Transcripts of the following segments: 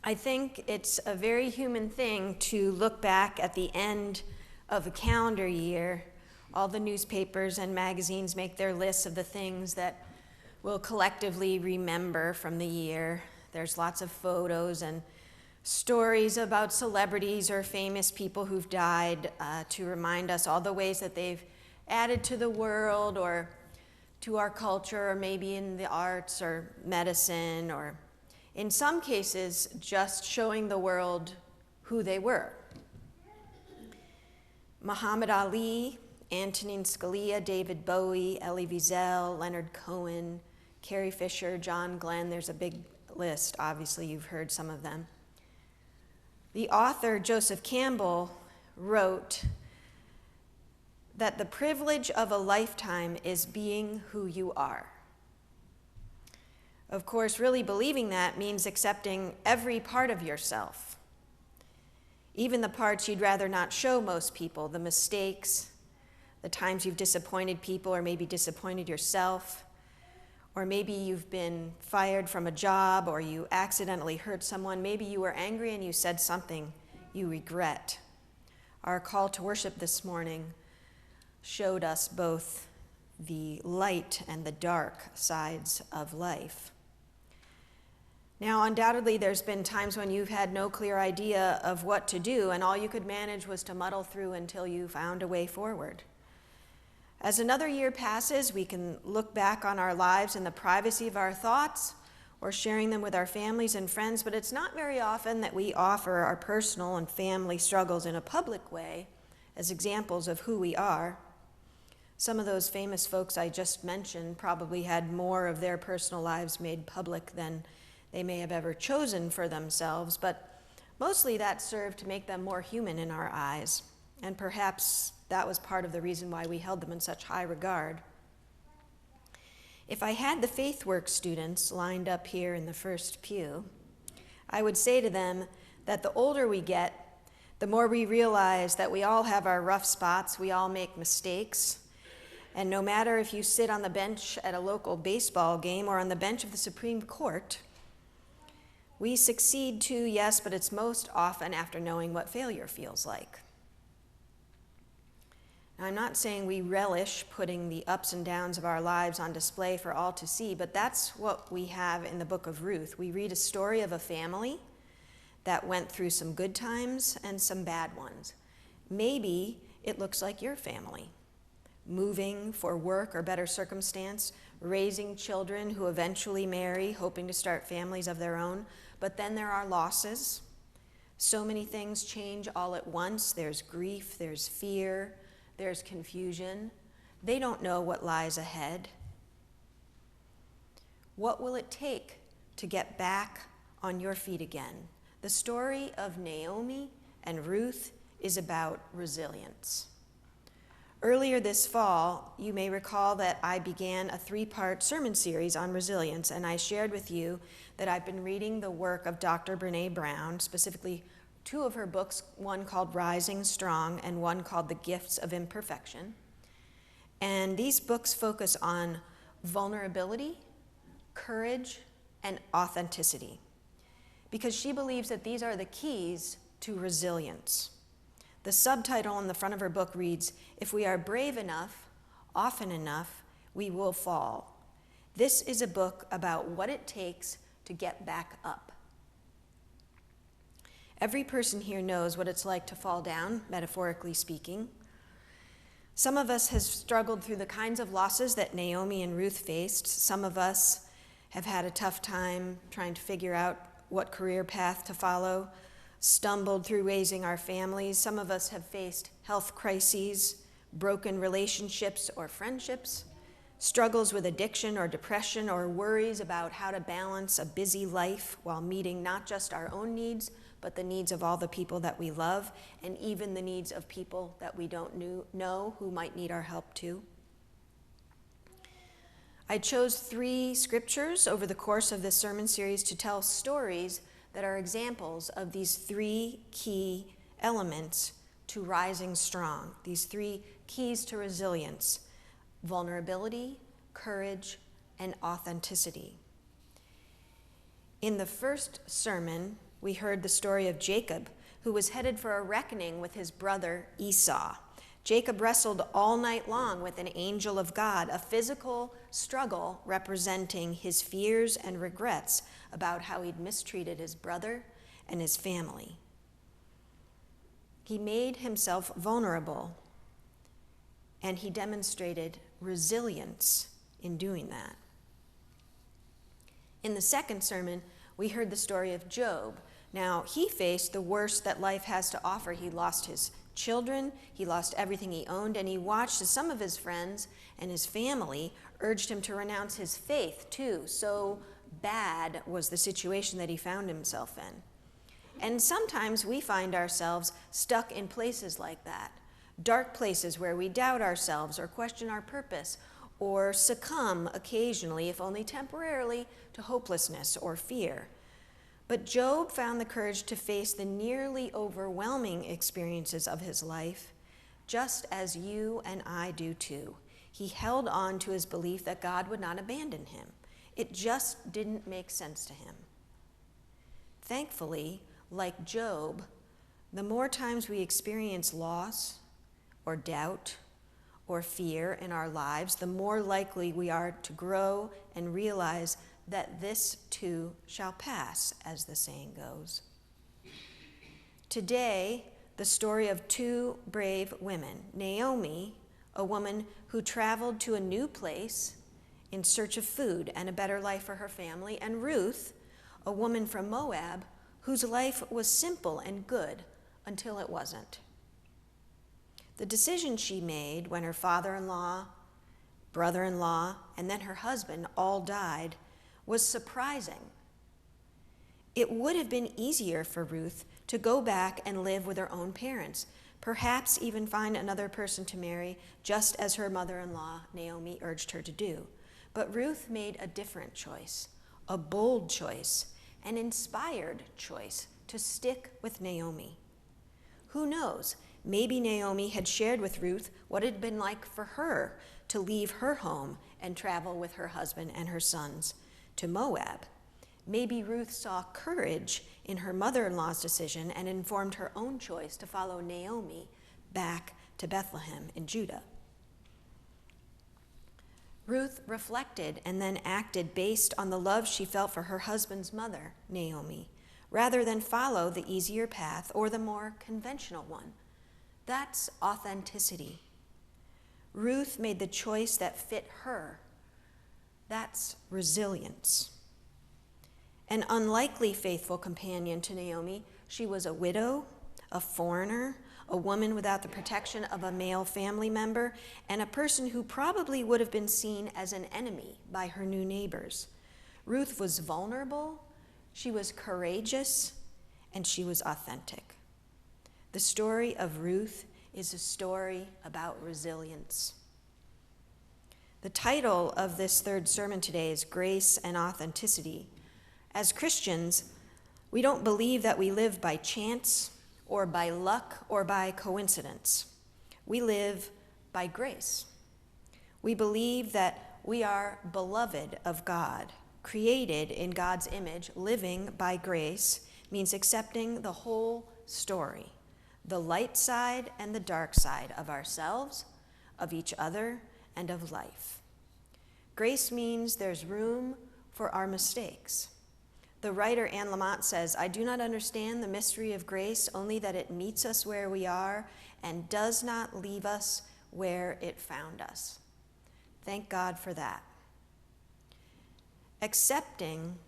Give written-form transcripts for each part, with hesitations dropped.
I think it's a very human thing to look back at the end of a calendar year. All the newspapers and magazines make their lists of the things that we'll collectively remember from the year. There's lots of photos and stories about celebrities or famous people who've died to remind us all the ways that they've added to the world or to our culture, or maybe in the arts or medicine, or in some cases, just showing the world who they were. Muhammad Ali, Antonin Scalia, David Bowie, Elie Wiesel, Leonard Cohen, Carrie Fisher, John Glenn. There's a big list. Obviously, you've heard some of them. The author, Joseph Campbell, wrote that the privilege of a lifetime is being who you are. Of course, really believing that means accepting every part of yourself, even the parts you'd rather not show most people, the mistakes, the times you've disappointed people or maybe disappointed yourself, or maybe you've been fired from a job or you accidentally hurt someone. Maybe you were angry and you said something you regret. Our call to worship this morning showed us both the light and the dark sides of life. Now, undoubtedly, there's been times when you've had no clear idea of what to do, and all you could manage was to muddle through until you found a way forward. As another year passes, we can look back on our lives in the privacy of our thoughts or sharing them with our families and friends, but it's not very often that we offer our personal and family struggles in a public way as examples of who we are. Some of those famous folks I just mentioned probably had more of their personal lives made public than they may have ever chosen for themselves, but mostly that served to make them more human in our eyes, and perhaps that was part of the reason why we held them in such high regard. If I had the FaithWorks students lined up here in the first pew, I would say to them that the older we get, the more we realize that we all have our rough spots, we all make mistakes. And no matter if you sit on the bench at a local baseball game or on the bench of the Supreme Court, we succeed too, yes, but it's most often after knowing what failure feels like. Now, I'm not saying we relish putting the ups and downs of our lives on display for all to see, but that's what we have in the book of Ruth. We read a story of a family that went through some good times and some bad ones. Maybe it looks like your family. Moving for work or better circumstance, raising children who eventually marry, hoping to start families of their own. But then there are losses. So many things change all at once. There's grief, there's fear, there's confusion. They don't know what lies ahead. What will it take to get back on your feet again? The story of Naomi and Ruth is about resilience. Earlier this fall, you may recall that I began a 3-part sermon series on resilience, and I shared with you that I've been reading the work of Dr. Brené Brown, specifically 2 of her books, one called Rising Strong and one called The Gifts of Imperfection. And these books focus on vulnerability, courage, and authenticity, because she believes that these are the keys to resilience. The subtitle on the front of her book reads, "If we are brave enough, often enough, we will fall." This is a book about what it takes to get back up. Every person here knows what it's like to fall down, metaphorically speaking. Some of us have struggled through the kinds of losses that Naomi and Ruth faced. Some of us have had a tough time trying to figure out what career path to follow, stumbled through raising our families. Some of us have faced health crises, broken relationships or friendships, struggles with addiction or depression, or worries about how to balance a busy life while meeting not just our own needs, but the needs of all the people that we love, and even the needs of people that we don't know who might need our help too. I chose 3 scriptures over the course of this sermon series to tell stories that are examples of these 3 key elements to rising strong, these 3 keys to resilience: vulnerability, courage, and authenticity. In the first sermon, we heard the story of Jacob, who was headed for a reckoning with his brother Esau. Jacob wrestled all night long with an angel of God, a physical struggle representing his fears and regrets about how he'd mistreated his brother and his family. He made himself vulnerable, and he demonstrated resilience in doing that. In the second sermon, we heard the story of Job. Now, he faced the worst that life has to offer. He lost his children, he lost everything he owned, and he watched as some of his friends and his family urged him to renounce his faith too. So bad was the situation that he found himself in. And sometimes we find ourselves stuck in places like that, dark places where we doubt ourselves or question our purpose or succumb occasionally, if only temporarily, to hopelessness or fear. But Job found the courage to face the nearly overwhelming experiences of his life, just as you and I do too. He held on to his belief that God would not abandon him. It just didn't make sense to him. Thankfully, like Job, the more times we experience loss or doubt or fear in our lives, the more likely we are to grow and realize that this too shall pass, as the saying goes. Today, the story of two brave women, Naomi, a woman who traveled to a new place in search of food and a better life for her family, and Ruth, a woman from Moab, whose life was simple and good until it wasn't. The decision she made when her father-in-law, brother-in-law, and then her husband all died was surprising. It would have been easier for Ruth to go back and live with her own parents, perhaps even find another person to marry, just as her mother-in-law, Naomi, urged her to do. But Ruth made a different choice, a bold choice, an inspired choice to stick with Naomi. Who knows? Maybe Naomi had shared with Ruth what it had been like for her to leave her home and travel with her husband and her sons to Moab. Maybe Ruth saw courage in her mother-in-law's decision and informed her own choice to follow Naomi back to Bethlehem in Judah. Ruth reflected and then acted based on the love she felt for her husband's mother, Naomi, rather than follow the easier path or the more conventional one. That's authenticity. Ruth made the choice that fit her. That's resilience. An unlikely faithful companion to Naomi, she was a widow, a foreigner, a woman without the protection of a male family member, and a person who probably would have been seen as an enemy by her new neighbors. Ruth was vulnerable, she was courageous, and she was authentic. The story of Ruth is a story about resilience. The title of this third sermon today is Grace and Authenticity. As Christians, we don't believe that we live by chance or by luck or by coincidence. We live by grace. We believe that we are beloved of God, created in God's image. Living by grace means accepting the whole story, the light side and the dark side of ourselves, of each other, and of life. Grace means there's room for our mistakes. The writer Anne Lamott says, "I do not understand the mystery of grace, only that it meets us where we are and does not leave us where it found us." Thank God for that. Accepting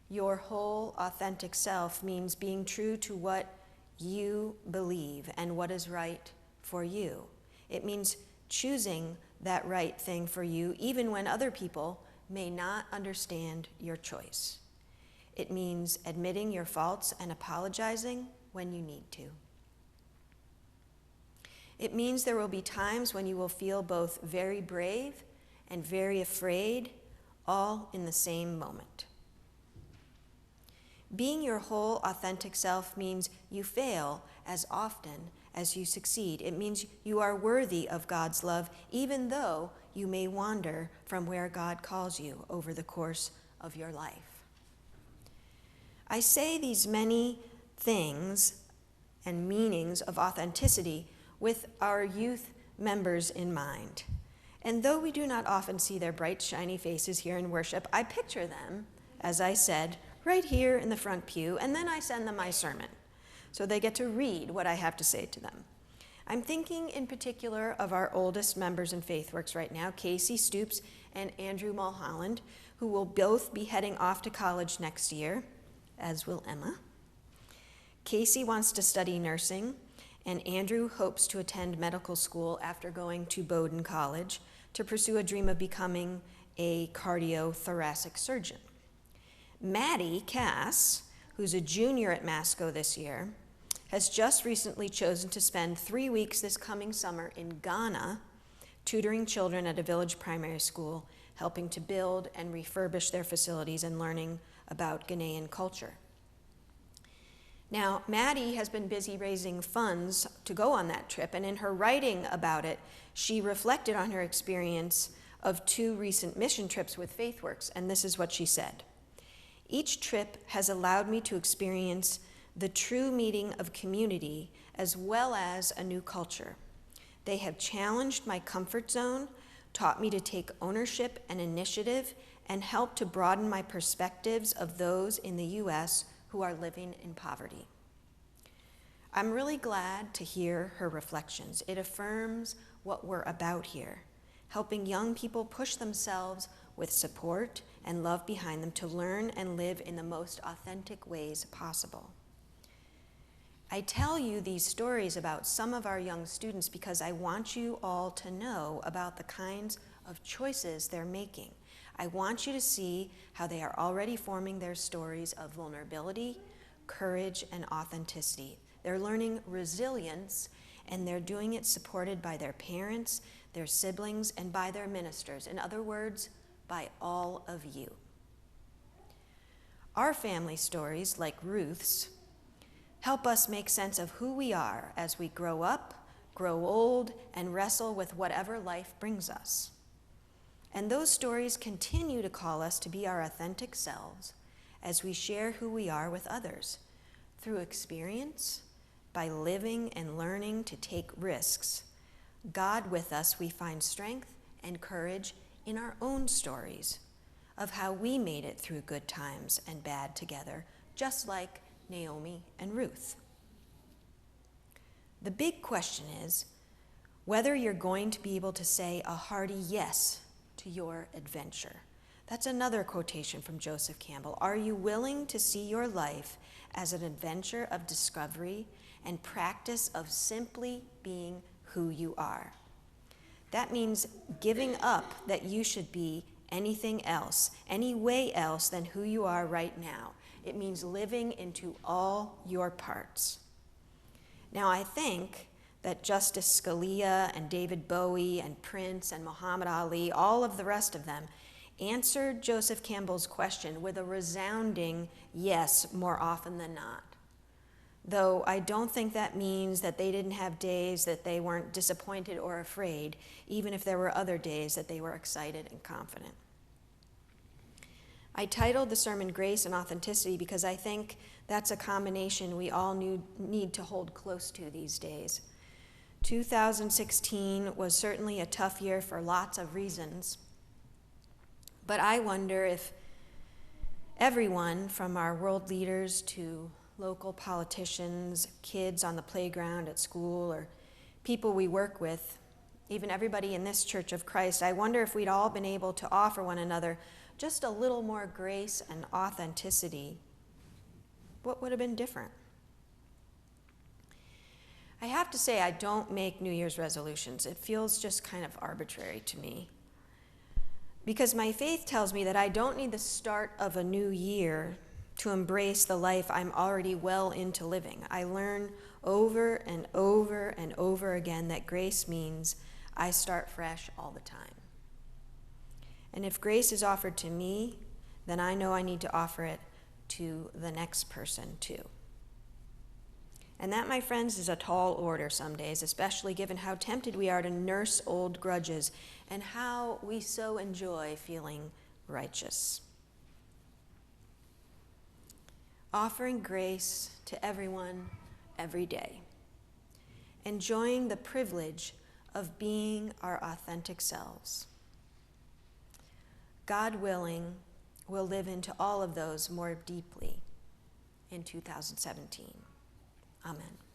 your whole authentic self means being true to what you believe and what is right for you. It means choosing that right thing for you, even when other people may not understand your choice. It means admitting your faults and apologizing when you need to. It means there will be times when you will feel both very brave and very afraid, all in the same moment. Being your whole authentic self means you fail as often as you succeed. It means you are worthy of God's love, even though you may wander from where God calls you over the course of your life. I say these many things and meanings of authenticity with our youth members in mind. And though we do not often see their bright, shiny faces here in worship, I picture them, as I said, right here in the front pew, and then I send them my sermon, so they get to read what I have to say to them. I'm thinking in particular of our oldest members in FaithWorks right now, Casey Stoops and Andrew Mulholland, who will both be heading off to college next year, as will Emma. Casey wants to study nursing, and Andrew hopes to attend medical school after going to Bowdoin College to pursue a dream of becoming a cardiothoracic surgeon. Maddie Cass, who's a junior at Masco this year, has just recently chosen to spend 3 weeks this coming summer in Ghana, tutoring children at a village primary school, helping to build and refurbish their facilities and learning about Ghanaian culture. Now, Maddie has been busy raising funds to go on that trip, and in her writing about it, she reflected on her experience of 2 recent mission trips with FaithWorks, and this is what she said. Each trip has allowed me to experience the true meaning of community as well as a new culture. They have challenged my comfort zone, taught me to take ownership and initiative, and helped to broaden my perspectives of those in the U.S. who are living in poverty. I'm really glad to hear her reflections. It affirms what we're about here, helping young people push themselves with support and love behind them to learn and live in the most authentic ways possible. I tell you these stories about some of our young students because I want you all to know about the kinds of choices they're making. I want you to see how they are already forming their stories of vulnerability, courage, and authenticity. They're learning resilience, and they're doing it supported by their parents, their siblings, and by their ministers. In other words, by all of you. Our family stories, like Ruth's, help us make sense of who we are as we grow up, grow old, and wrestle with whatever life brings us. And those stories continue to call us to be our authentic selves as we share who we are with others through experience, by living and learning to take risks. God with us, we find strength and courage in our own stories of how we made it through good times and bad together, just like Naomi and Ruth. The big question is whether you're going to be able to say a hearty yes to your adventure. That's another quotation from Joseph Campbell. Are you willing to see your life as an adventure of discovery and practice of simply being who you are? That means giving up that you should be anything else, any way else than who you are right now. It means living into all your parts. Now, I think that Justice Scalia and David Bowie and Prince and Muhammad Ali, all of the rest of them, answered Joseph Campbell's question with a resounding yes more often than not. Though I don't think that means that they didn't have days that they weren't disappointed or afraid, even if there were other days that they were excited and confident. I titled the sermon Grace and Authenticity because I think that's a combination we all need to hold close to these days. 2016 was certainly a tough year for lots of reasons, but I wonder if everyone, from our world leaders to local politicians, kids on the playground at school, or people we work with, even everybody in this Church of Christ, I wonder if we'd all been able to offer one another just a little more grace and authenticity, what would have been different? I have to say, I don't make New Year's resolutions. It feels just kind of arbitrary to me. Because my faith tells me that I don't need the start of a new year to embrace the life I'm already well into living. I learn over and over and over again that grace means I start fresh all the time. And if grace is offered to me, then I know I need to offer it to the next person too. And that, my friends, is a tall order some days, especially given how tempted we are to nurse old grudges and how we so enjoy feeling righteous. offering grace to everyone every day, enjoying the privilege of being our authentic selves. God willing, we'll live into all of those more deeply in 2017. Amen.